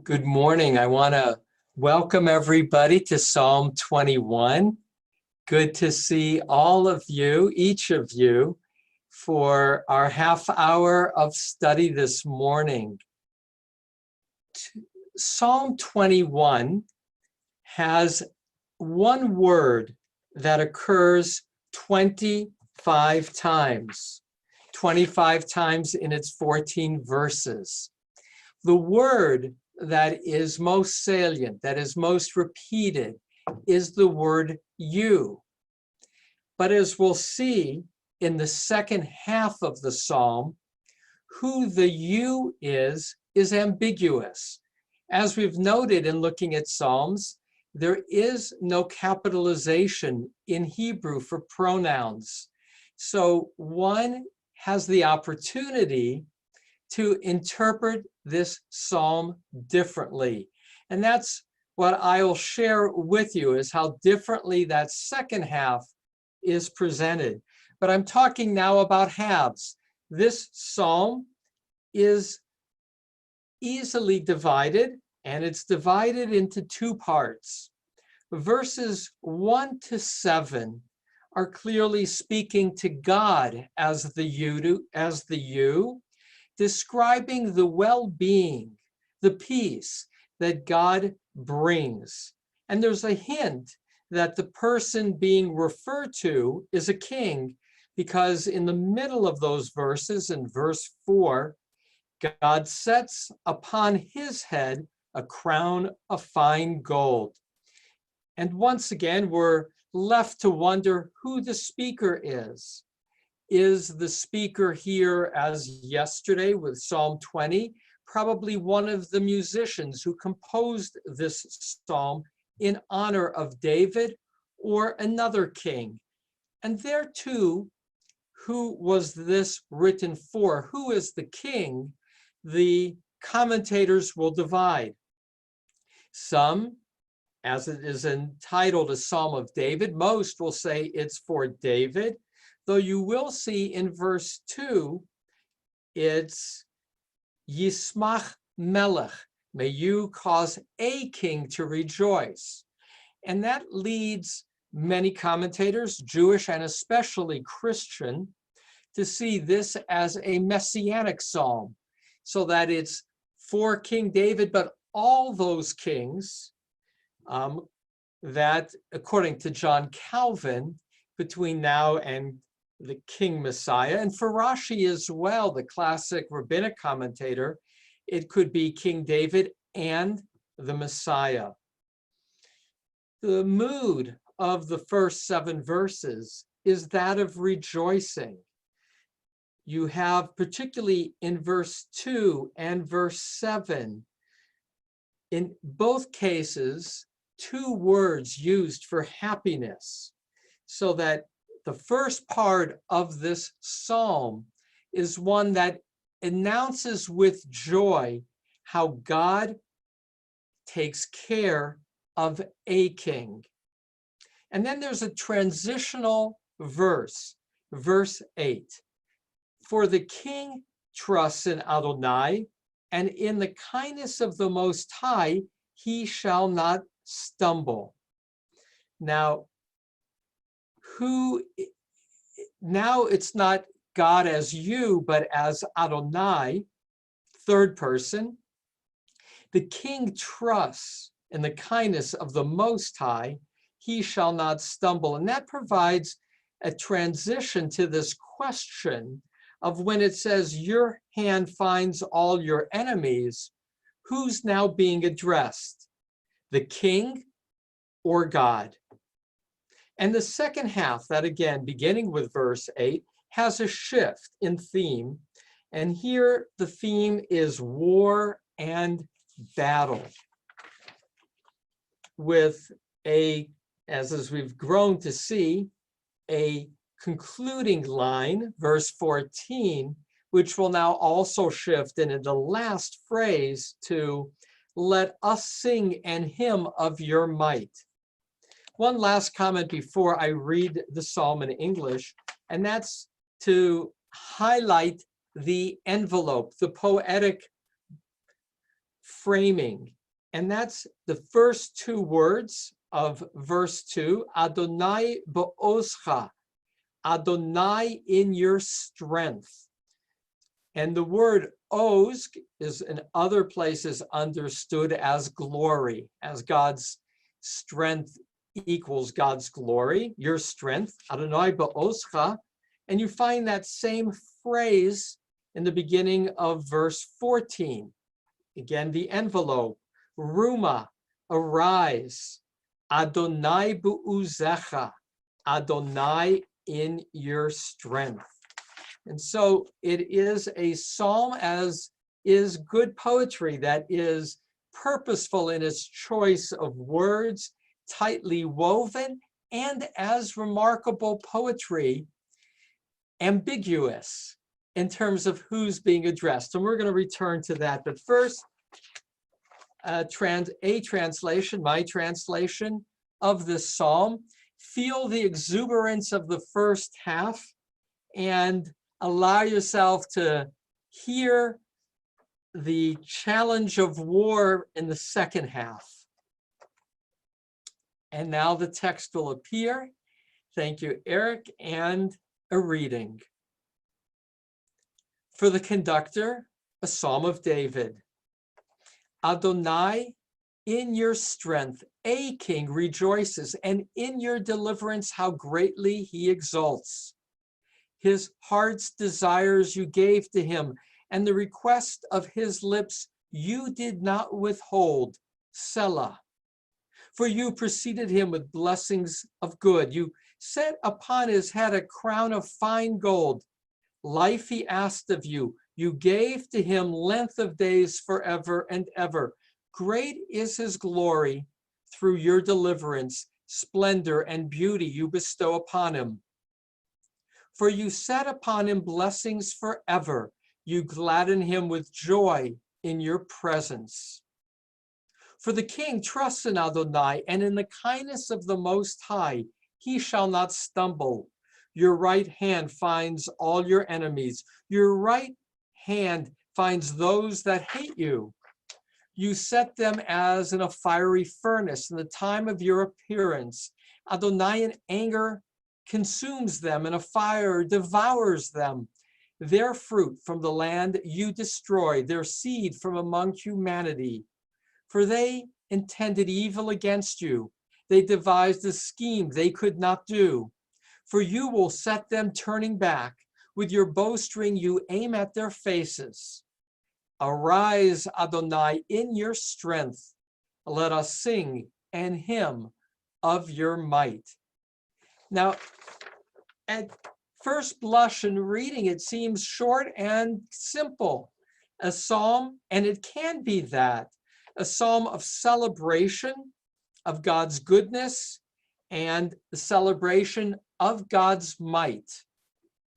Good morning. I want to welcome everybody to Psalm 21. Good to see all of you, each of you, for our half hour of study this morning. Psalm 21 has one word that occurs 25 times, 25 times in its 14 verses. The word that is most salient, that is most repeated, is the word you. But as we'll see in the second half of the psalm, who the you is ambiguous. As we've noted in looking at psalms, there is no capitalization in Hebrew for pronouns. So one has the opportunity to interpret this psalm differently. And that's what I'll share with you, is how differently that second half is presented. But I'm talking now about halves. This psalm is easily divided, and it's divided into two parts. Verses 1 to 7 are clearly speaking to God as the you, describing the well-being, the peace that God brings. And there's a hint that the person being referred to is a king, because in the middle of those verses, in verse 4, God sets upon his head a crown of fine gold. And once again, we're left to wonder who the speaker is. Is the speaker here, as yesterday with Psalm 20, probably one of the musicians who composed this psalm in honor of David or another king? And there too, who was this written for? Who is the king? The commentators will divide. Some, as it is entitled a Psalm of David, most will say it's for David. Though you will see in verse 2, it's Yismach Melech, may you cause a king to rejoice. And that leads many commentators, Jewish and especially Christian, to see this as a messianic psalm, so that it's for King David, but all those kings that, according to John Calvin, between now and the King Messiah, and for Rashi as well, the classic rabbinic commentator, it could be King David and the Messiah. The mood of the first 7 verses is that of rejoicing. You have, particularly in verse 2 and verse 7, in both cases, 2 words used for happiness, so that the first part of this psalm is one that announces with joy how God takes care of a king. And then there's a transitional verse, verse 8. For the king trusts in Adonai, and in the kindness of the Most High, he shall not stumble. Now it's not God as you, but as Adonai, third person. The king trusts in the kindness of the Most High, he shall not stumble. And that provides a transition to this question of when it says your hand finds all your enemies, who's now being addressed? The king or God? And the second half, that again, beginning with verse 8, has a shift in theme. And here the theme is war and battle, with as we've grown to see, a concluding line, verse 14, which will now also shift into the last phrase to let us sing and hymn of your might. One last comment before I read the psalm in English, and that's to highlight the envelope, the poetic framing. And that's the first two words of verse 2, Adonai bo'ozcha, Adonai in your strength. And the word oz is in other places understood as glory, as God's strength equals God's glory, your strength, Adonai bo'ozcha. And you find that same phrase in the beginning of verse 14. Again, the envelope, Ruma, arise, Adonai bu'uzecha, Adonai in your strength. And so it is a psalm, as is good poetry, that is purposeful in its choice of words, tightly woven, and as remarkable poetry, ambiguous in terms of who's being addressed. And we're going to return to that. But first, my translation of this psalm. Feel the exuberance of the first half and allow yourself to hear the challenge of war in the second half. And now the text will appear. Thank you, Eric, and a reading. For the conductor, a psalm of David. Adonai, in your strength, a king rejoices, and in your deliverance, how greatly he exalts. His heart's desires you gave to him, and the request of his lips you did not withhold. Selah. For you preceded him with blessings of good. You set upon his head a crown of fine gold. Life he asked of you. You gave to him length of days forever and ever. Great is his glory through your deliverance. Splendor and beauty you bestow upon him. For you set upon him blessings forever. You gladden him with joy in your presence. For the king trusts in Adonai, and in the kindness of the Most High, he shall not stumble. Your right hand finds all your enemies. Your right hand finds those that hate you. You set them as in a fiery furnace in the time of your appearance. Adonai in anger consumes them, and a fire devours them. Their fruit from the land you destroy, their seed from among humanity. For they intended evil against you. They devised a scheme they could not do. For you will set them turning back. With your bowstring you aim at their faces. Arise, Adonai, in your strength. Let us sing and hymn of your might. Now, at first blush in reading, it seems short and simple. A psalm, and it can be that, a psalm of celebration of God's goodness and the celebration of God's might,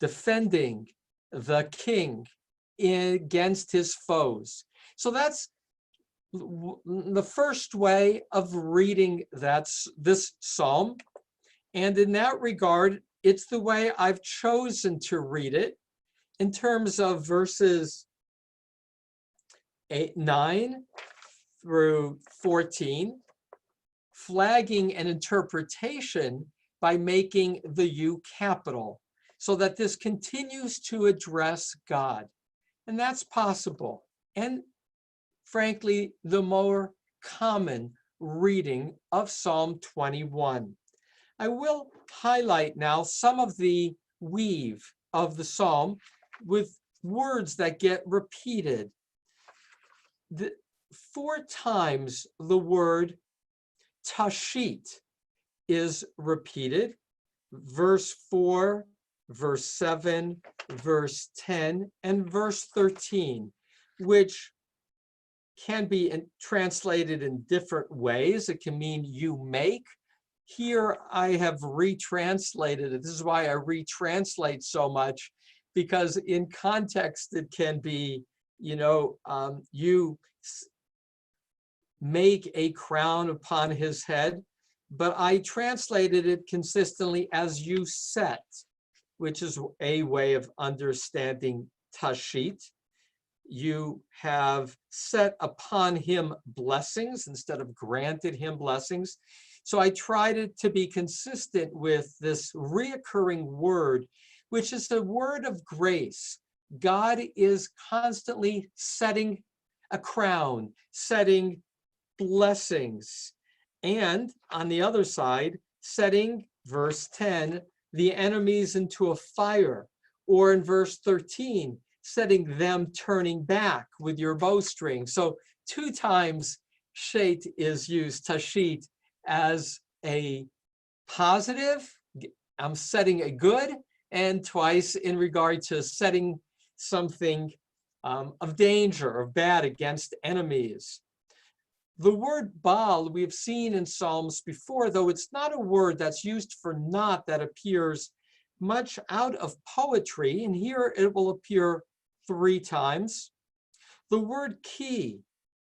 defending the king against his foes. So that's the first way of reading this psalm. And in that regard, it's the way I've chosen to read it in terms of verses 9 through 14, flagging an interpretation by making the U capital, so that this continues to address God. And that's possible. And frankly, the more common reading of Psalm 21. I will highlight now some of the weave of the psalm with words that get repeated. 4 times the word tashit is repeated. Verse 4, verse 7, verse 10, and verse 13, which can be translated in different ways. It can mean you make. Here I have retranslated it. This is why I retranslate so much, because in context it can be, you make a crown upon his head, but I translated it consistently as you set, which is a way of understanding tashit. You have set upon him blessings instead of granted him blessings. So I tried to be consistent with this reoccurring word, which is the word of grace. God is constantly setting a crown, setting blessings. And on the other side, setting, verse 10, the enemies into a fire. Or in verse 13, setting them turning back with your bowstring. So 2 times shet is used, tashit, as a positive, I'm setting a good, and twice in regard to setting something of danger, of bad against enemies. The word Baal we've seen in Psalms before, though it's not a word that's used for not that appears much out of poetry, and here it will appear 3 times. The word ki,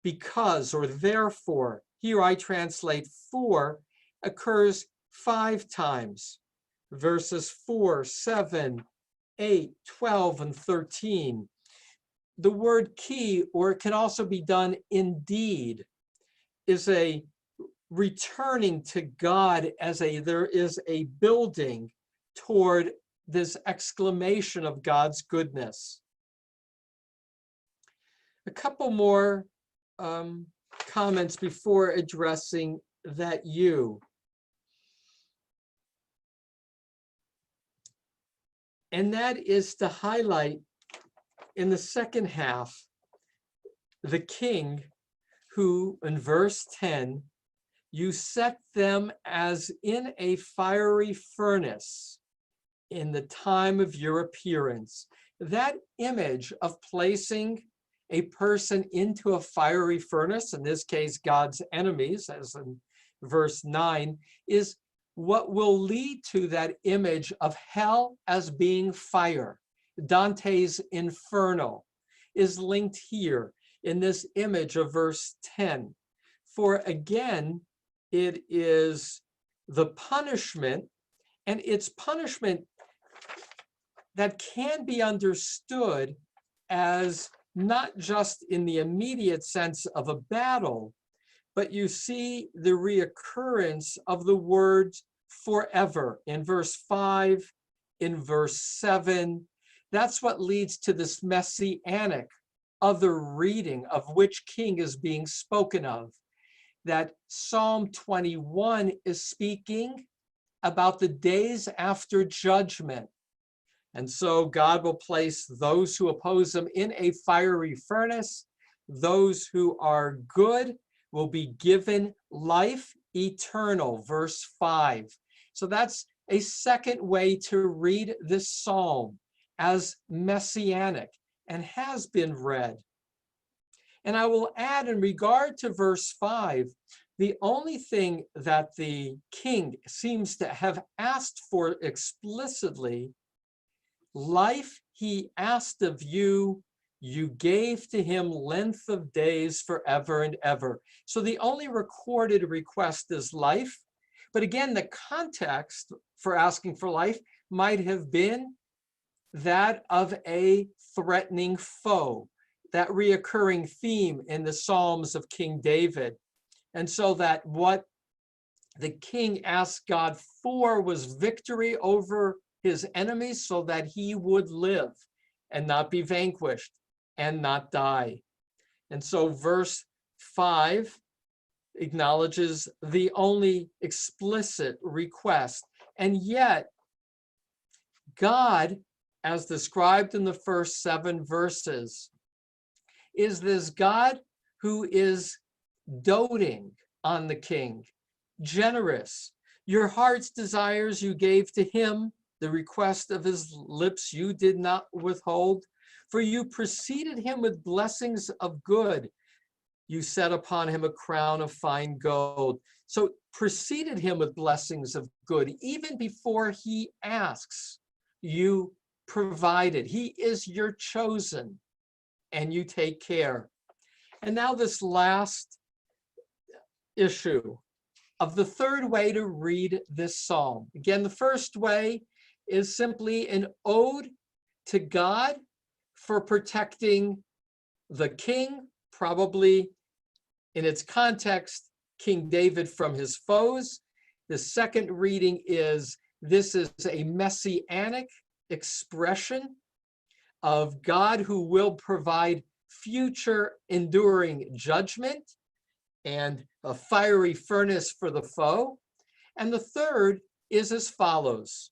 because or therefore, here I translate for, occurs 5 times. Verses 4, 7, 8, 12, and 13. The word ki, or it can also be done indeed, is a returning to God as there is a building toward this exclamation of God's goodness. A couple more comments before addressing that you. And that is to highlight in the second half, the king who, in verse 10, you set them as in a fiery furnace in the time of your appearance. That image of placing a person into a fiery furnace, in this case, God's enemies, as in verse 9, is what will lead to that image of hell as being fire. Dante's Inferno is linked here in this image of verse 10. For again, it is the punishment, and it's punishment that can be understood as not just in the immediate sense of a battle, but you see the reoccurrence of the word forever in verse 5, in verse 7. That's what leads to this messianic other reading of which king is being spoken of. That Psalm 21 is speaking about the days after judgment. And so God will place those who oppose him in a fiery furnace. Those who are good will be given life eternal, verse 5. So that's a second way to read this psalm, as messianic, and has been read. And I will add, in regard to verse 5, the only thing that the king seems to have asked for explicitly, life he asked of you, you gave to him length of days forever and ever. So the only recorded request is life. But again, the context for asking for life might have been that of a threatening foe, that reoccurring theme in the Psalms of King David. And so that what the king asked God for was victory over his enemies so that he would live and not be vanquished and not die. And so verse 5 acknowledges the only explicit request. And yet, God, as described in the first 7 verses, is this God who is doting on the king, generous. Your heart's desires you gave to him, the request of his lips you did not withhold. For you preceded him with blessings of good. You set upon him a crown of fine gold. So preceded him with blessings of good. Even before he asks, you provided. He is your chosen, and you take care. And now this last issue of the third way to read this psalm. Again, the first way is simply an ode to God for protecting the king, probably in its context, King David from his foes. The second reading is, this is a messianic expression of God who will provide future enduring judgment and a fiery furnace for the foe. And the third is as follows.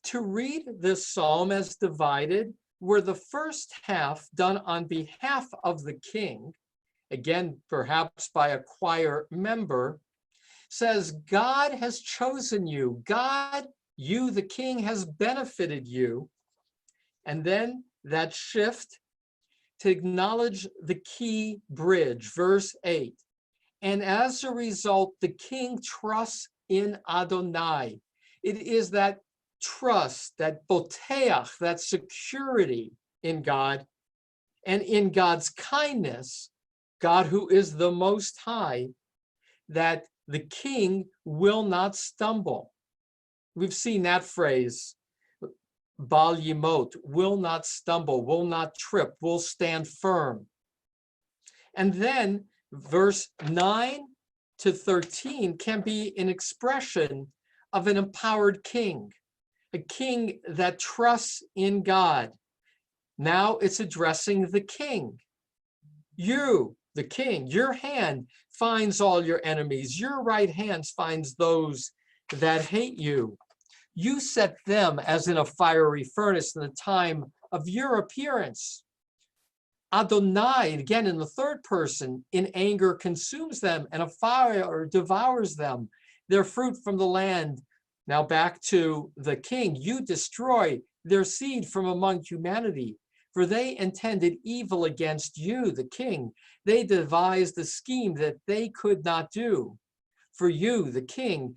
To read this psalm as divided, were the first half done on behalf of the king, again, perhaps by a choir member, says, God has chosen you. God, you, the king, has benefited you. And then that shift to acknowledge the key bridge, verse 8. And as a result, the king trusts in Adonai. It is that trust, that boteach, that security in God and in God's kindness, God who is the Most High, that the king will not stumble. We've seen that phrase, Bal Yimot, will not stumble, will not trip, will stand firm. And then verse 9 to 13 can be an expression of an empowered king, a king that trusts in God. Now it's addressing the king. You, the king, your hand finds all your enemies. Your right hand finds those that hate you. You set them as in a fiery furnace in the time of your appearance. Adonai, again in the third person, in anger consumes them, and a fire devours them, their fruit from the land. Now back to the king. You destroy their seed from among humanity, for they intended evil against you, the king. They devised a scheme that they could not do. For you, the king,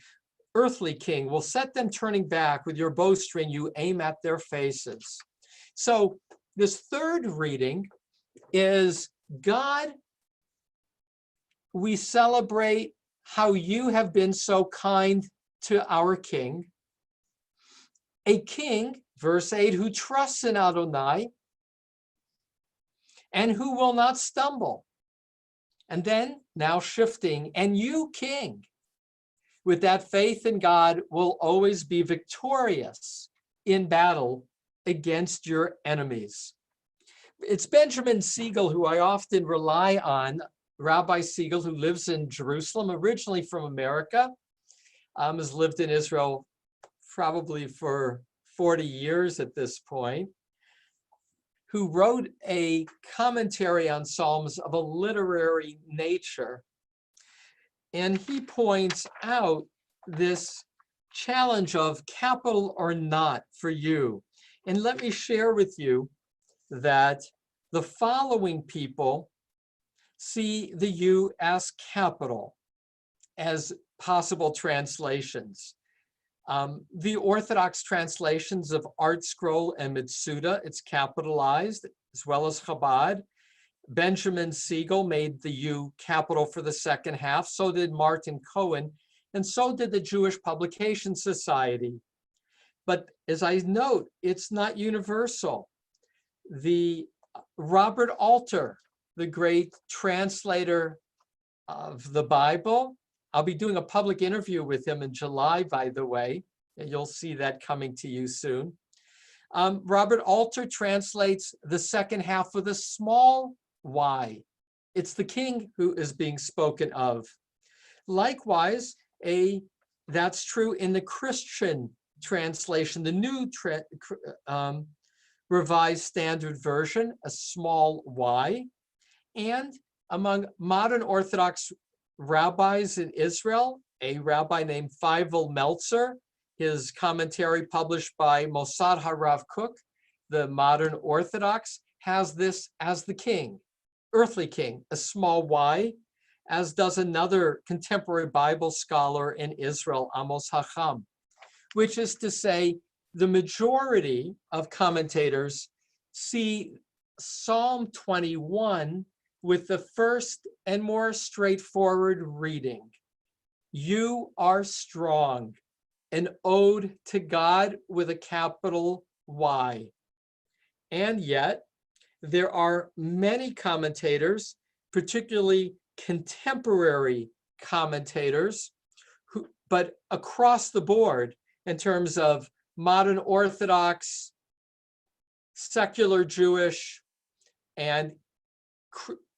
earthly king, will set them turning back. With your bowstring you aim at their faces. So this third reading is, God, we celebrate how you have been so kind to our king. A king, verse 8, who trusts in Adonai and who will not stumble. And then now shifting, and you, king, with that faith in God, will always be victorious in battle against your enemies. It's Benjamin Siegel, who I often rely on, Rabbi Siegel, who lives in Jerusalem, originally from America, has lived in Israel probably for 40 years at this point, who wrote a commentary on Psalms of a literary nature. And he points out this challenge of capital or not for you. And let me share with you that the following people see the U as capital, as possible translations. The Orthodox translations of Art Scroll and Mitsuda, it's capitalized, as well as Chabad. Benjamin Siegel made the U capital for the second half, so did Martin Cohen, and so did the Jewish Publication Society. But as I note, it's not universal. The Robert Alter, the great translator of the Bible, I'll be doing a public interview with him in July, by the way, and you'll see that coming to you soon. Robert Alter translates the second half with a small y. It's the king who is being spoken of. Likewise, that's true in the Christian translation, the New Revised Standard Version, a small y. And among modern Orthodox rabbis in Israel, a rabbi named Feivel Meltzer, his commentary published by Mossad HaRav Kook, the modern Orthodox, has this as the king, earthly king, a small y, as does another contemporary Bible scholar in Israel, Amos Hacham, which is to say, the majority of commentators see Psalm 21 with the first and more straightforward reading. You are strong, an ode to God with a capital Y. And yet, there are many commentators, particularly contemporary commentators, but across the board in terms of modern Orthodox, secular Jewish, and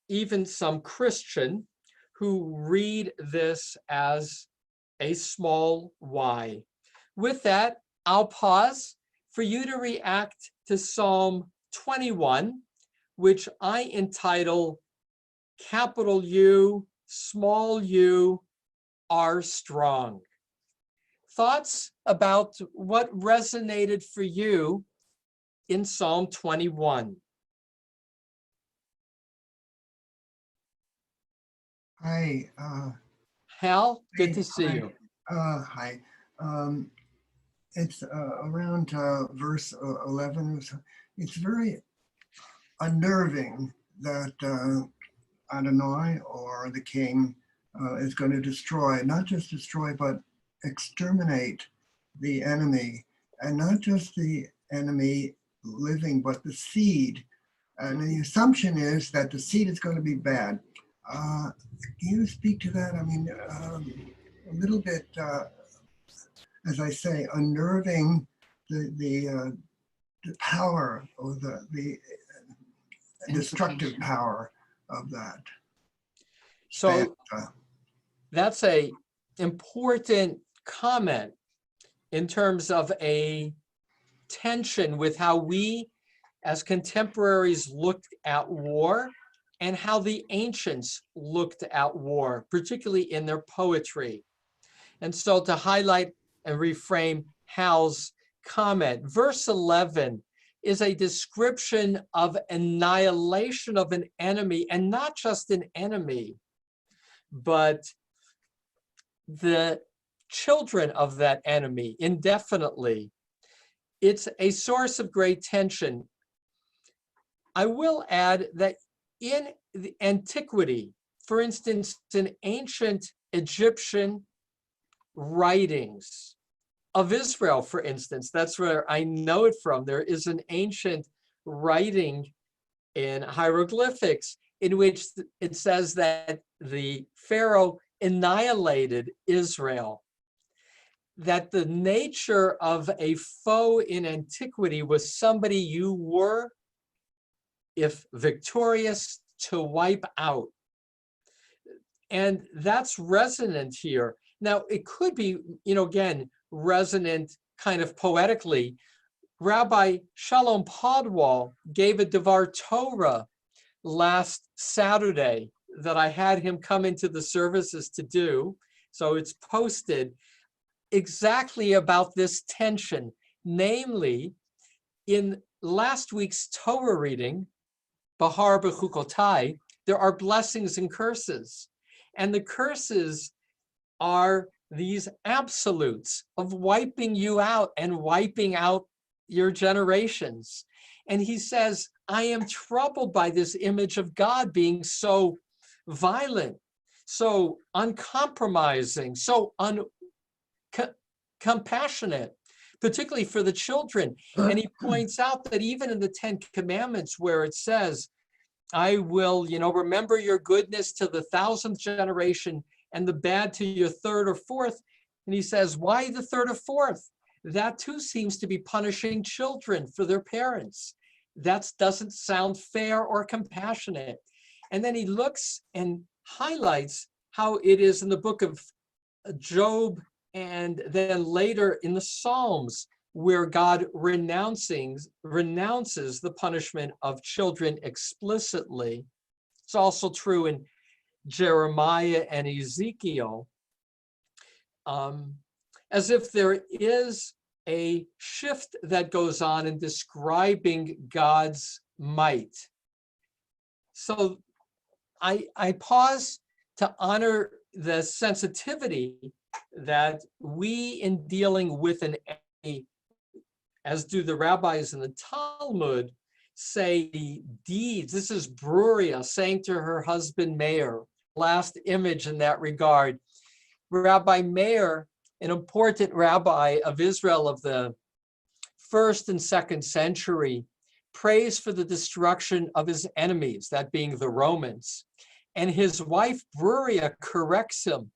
even some Christian, who read this as a small y. With that, I'll pause for you to react to Psalm 21, which I entitle capital U, small u, are strong. Thoughts about what resonated for you in Psalm 21? Hi, Hal, good hey, to see hi, you. hi. It's around verse 11. It's very unnerving that Adonai, or the king, is going to destroy, not just destroy, but exterminate the enemy, and not just the enemy living, but the seed. And the assumption is that the seed is going to be bad. Can you speak to that? I mean, a little bit, as I say, unnerving the power, or the destructive power of that. So that's a important comment in terms of a tension with how we as contemporaries looked at war and how the ancients looked at war, particularly in their poetry. And so to highlight and reframe Hal's comment, verse 11 is a description of annihilation of an enemy, and not just an enemy, but the children of that enemy indefinitely. It's a source of great tension. I will add that in the antiquity, for instance, in ancient Egyptian writings of Israel, for instance, that's where I know it from. There is an ancient writing in hieroglyphics in which it says that the Pharaoh annihilated Israel, that the nature of a foe in antiquity was somebody you were, if victorious, to wipe out. And that's resonant here. Now, it could be, again, resonant kind of poetically. Rabbi Shalom Podwal gave a Devar Torah last Saturday that I had him come into the services to do. So it's posted exactly about this tension. Namely, in last week's Torah reading, Bahar B'chukotai, there are blessings and curses. And the curses are these absolutes of wiping you out and wiping out your generations. And he says, I am troubled by this image of God being so violent, so uncompromising, so compassionate, particularly for the children. And he points out that even in the Ten Commandments, where it says, I will, remember your goodness to the 1,000th generation and the bad to your 3rd or 4th. And he says, why the 3rd or 4th? That too seems to be punishing children for their parents. That doesn't sound fair or compassionate. And then he looks and highlights how it is in the book of Job, and then later in the Psalms, where God renounces the punishment of children explicitly. It's also true in Jeremiah and Ezekiel, as if there is a shift that goes on in describing God's might. So I pause to honor the sensitivity that we, in dealing with an enemy, as do the rabbis in the Talmud, say deeds. This is Bruria saying to her husband Meir, last image in that regard. Rabbi Meir, an important rabbi of Israel of the 1st and 2nd century, prays for the destruction of his enemies, that being the Romans. And his wife, Bruria, corrects him.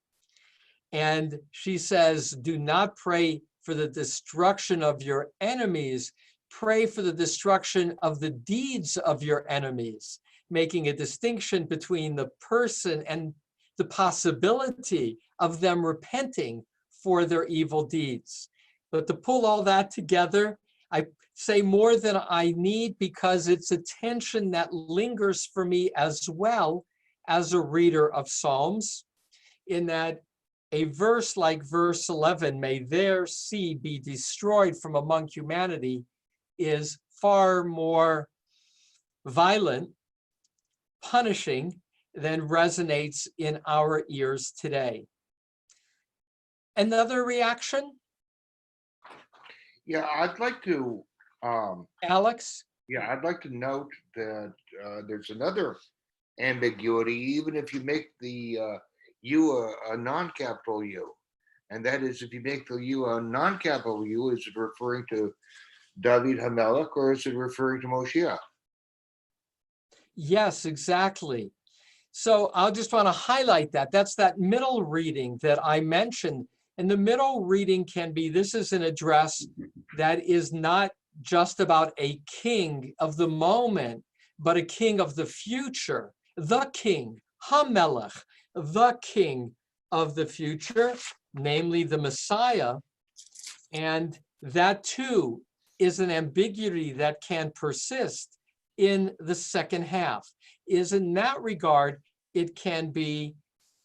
And she says, do not pray for the destruction of your enemies, pray for the destruction of the deeds of your enemies, making a distinction between the person and the possibility of them repenting for their evil deeds. But to pull all that together, I say more than I need because it's a tension that lingers for me as well as a reader of Psalms, in that a verse like verse 11, may their seed be destroyed from among humanity, is far more violent, punishing than resonates in our ears today. Another reaction? Yeah, I'd like to, Alex? yeah, I'd like to note that there's another ambiguity, even if you make the U a non-capital U. And that is, if you make the U a non-capital U, is it referring to David HaMelech or is it referring to Moshiach? Yes, exactly. So I'll just want to highlight that. That's that middle reading that I mentioned. And the middle reading can be, this is an address that is not just about a king of the moment, but a king of the future, the king, HaMelech, the king of the future, namely the Messiah. And that too is an ambiguity that can persist in the second half. Is in that regard, it can be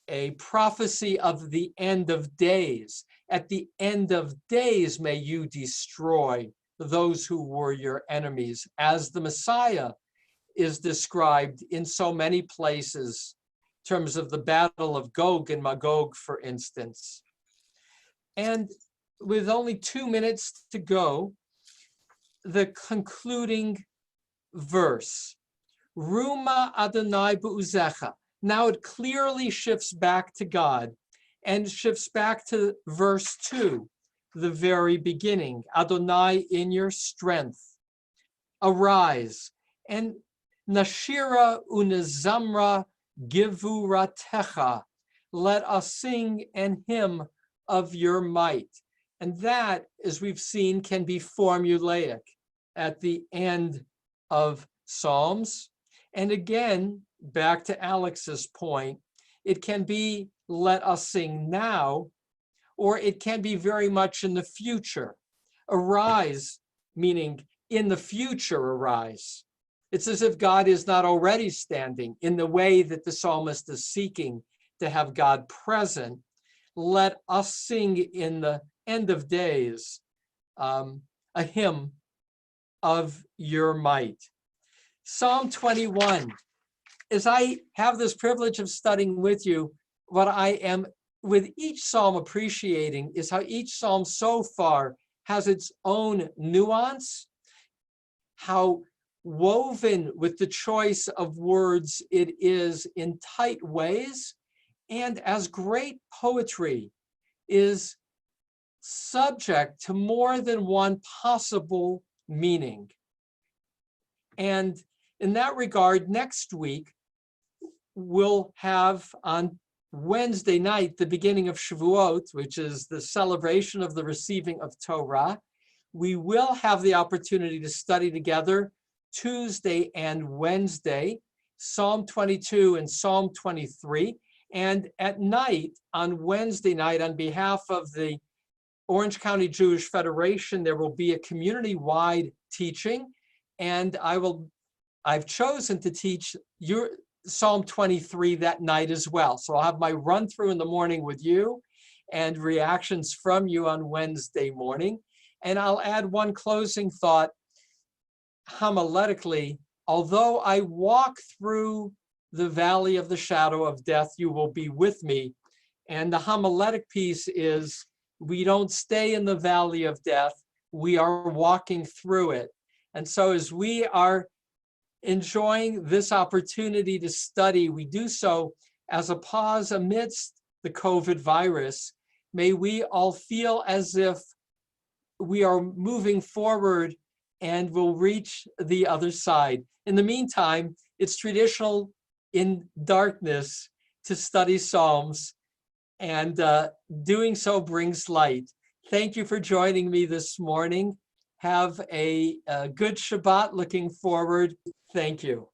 a prophecy of the end of days. At the end of days, may you destroy those who were your enemies, as the Messiah is described in so many places, in terms of the battle of Gog and Magog, for instance. And with only 2 minutes to go, the concluding verse, Ruma Adonai Be'uzecha. Now it clearly shifts back to God and shifts back to verse 2, the very beginning. Adonai, in your strength, arise. And Nashira unizamra givuratecha. Let us sing an hymn of your might. And that, as we've seen, can be formulaic at the end of Psalms. And again, back to Alex's point, it can be let us sing now, or it can be very much in the future. Arise, meaning in the future arise. It's as if God is not already standing in the way that the psalmist is seeking to have God present. Let us sing in the end of days a hymn of your might. Psalm 21. As I have this privilege of studying with you, what I am with each psalm appreciating is how each psalm so far has its own nuance, how woven with the choice of words it is in tight ways, and as great poetry is subject to more than one possible meaning. And in that regard, next week, we'll have on Wednesday night, the beginning of Shavuot, which is the celebration of the receiving of Torah. We will have the opportunity to study together Tuesday and Wednesday, Psalm 22 and Psalm 23. And at night, on Wednesday night, on behalf of the Orange County Jewish Federation, there will be a community-wide teaching. And I've chosen to teach your Psalm 23 that night as well. So I'll have my run through in the morning with you and reactions from you on Wednesday morning. And I'll add one closing thought homiletically. Although I walk through the valley of the shadow of death, you will be with me. And the homiletic piece is, we don't stay in the valley of death, we are walking through it. And so as we are enjoying this opportunity to study, we do so as a pause amidst the COVID virus. May we all feel as if we are moving forward and we'll reach the other side. In the meantime, it's traditional in darkness to study Psalms, and doing so brings light. Thank you for joining me this morning. Have a good Shabbat looking forward. Thank you.